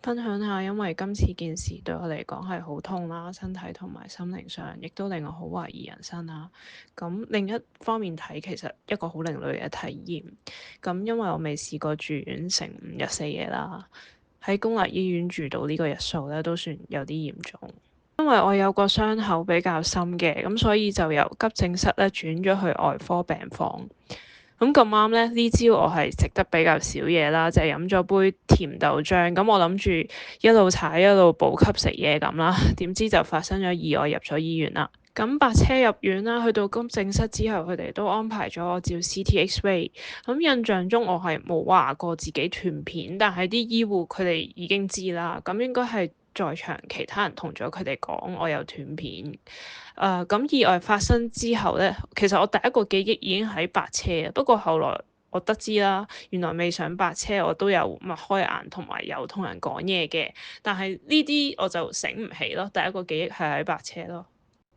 分享下，因為今次件事對我嚟講係好痛啦，身體同埋心靈上，亦都令我好懷疑人生啦。咁另一方面睇，其實一個好另類嘅體驗。咁因為我未試過住院成5日4夜啦，喺公立醫院住到呢個日數咧，都算有啲嚴重。因為我有個傷口比較深嘅，咁所以就由急症室咧轉咗去外科病房。咁啱咧，呢朝我係食得比較少嘢啦，就係飲咗杯甜豆漿。咁我諗住一路踩一路補給食嘢咁啦，點知就發生咗意外，入咗醫院啦。咁白車入院啦，去到急症室之後，佢哋都安排咗我照 CT X-ray。咁印象中我係冇話過自己斷片，但係啲醫護佢哋已經知啦。咁應該係在場其他人同咗佢哋講我有斷片。咁意外發生之後咧，其實我第一個記憶已經喺白車啊。不過後來我得知啦，原來未上白車我都有擘開眼同埋有同人講嘢嘅，但係呢啲我就醒唔起咯。第一個記憶係喺白車咯。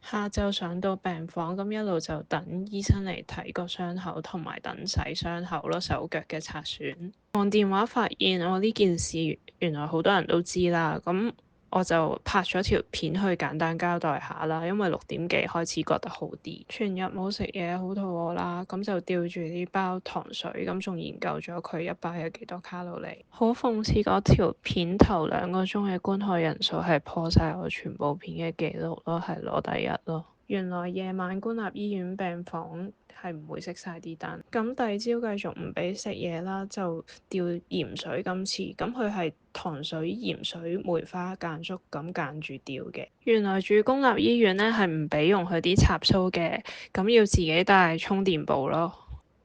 下晝上到病房，咁一路就等醫生嚟睇個傷口，同埋等洗傷口咯，手腳嘅擦損。望電話發現我呢件事原來好多人都知啦，咁我就拍咗條片去簡單交代下啦。因為6點幾開始覺得好啲，全日冇食嘢，好肚餓啦，咁就吊住呢包糖水，咁仲研究咗佢一包有幾多卡路里。好諷刺，嗰條片頭2個鐘嘅觀看人數係破晒我全部片嘅記錄咯，係攞第一咯。原來夜晚官立醫院病房係唔會熄晒啲燈，咁第二朝繼續唔俾食嘢啦，就吊鹽水。今次咁佢係糖水、鹽水、梅花間竹咁間住吊嘅。原來住公立醫院咧係唔俾用佢啲插蘇嘅，咁要自己帶充電寶咯。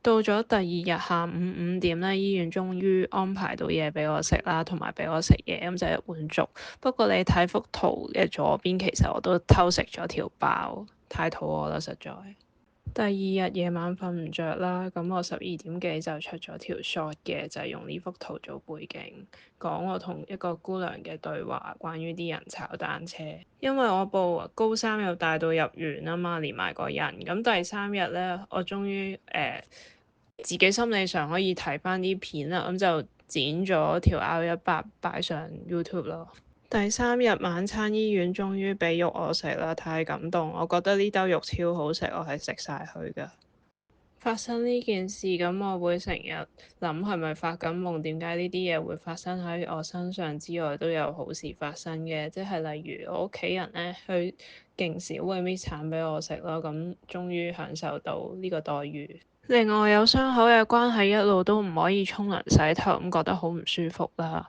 到咗第二日下午5點咧，醫院終於安排到嘢俾我食啦，同埋俾我食嘢，咁就一碗粥。不過你睇幅圖嘅左邊，其實我都偷食咗條包，太肚餓啦，實在。第二日夜晚瞓唔着啦，咁我12點幾就出咗條 short 嘅，就係用呢幅圖做背景，講我同一個姑娘嘅對話，關於啲人炒單車。因為我部高三又帶到入院啊嘛，連埋個人，咁第3日咧，我終於自己心理上可以睇翻啲片啦，咁就剪咗條 R18擺上 YouTube 咯。第3日晚餐，醫院終於俾肉我食啦，太感動！我覺得呢兜肉超好食，我係食晒佢㗎。發生呢件事，咁我會成日諗係咪發緊夢？點解呢啲嘢會發生喺我身上之外，都有好事發生嘅？即係例如我屋企人咧，佢勁少會搣橙俾我食咯，咁終於享受到呢個待遇。另外有傷口嘅關係，一路都唔可以沖涼洗頭，咁覺得好唔舒服啦。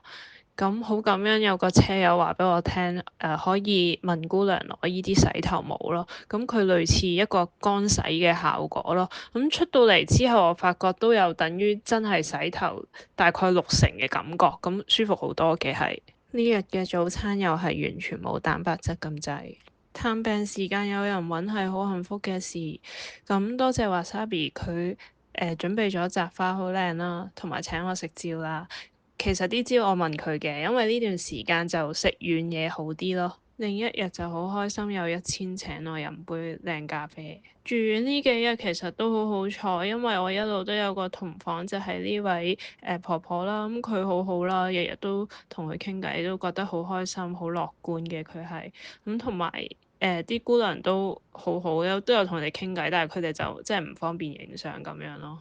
咁好感恩有個車友話俾我聽，可以問姑娘攞依啲洗頭帽咯。咁佢類似一個乾洗嘅效果咯。咁出到嚟之後，我發覺都有等於真係洗頭大概60%嘅感覺，咁舒服好多嘅係。呢日嘅早餐又係完全冇蛋白質咁滯。探病時間有人揾係好幸福嘅事。咁多謝 Wasabi 佢準備咗雜花好靚啦，同埋請我食蕉啦。其實啲蕉我問佢嘅，因為呢段時間就食軟嘢好啲咯。另一日就好開心，有1000請我飲杯靚咖啡。住院呢幾日其實都好好彩，因為我一路都有個同房，就係呢位婆婆啦。咁佢好好啦，日日都同佢傾偈，都覺得好開心、好樂觀嘅佢係。咁同埋啲姑娘都好好，都有同佢哋傾偈，但係佢哋就真係唔方便影相咁樣咯。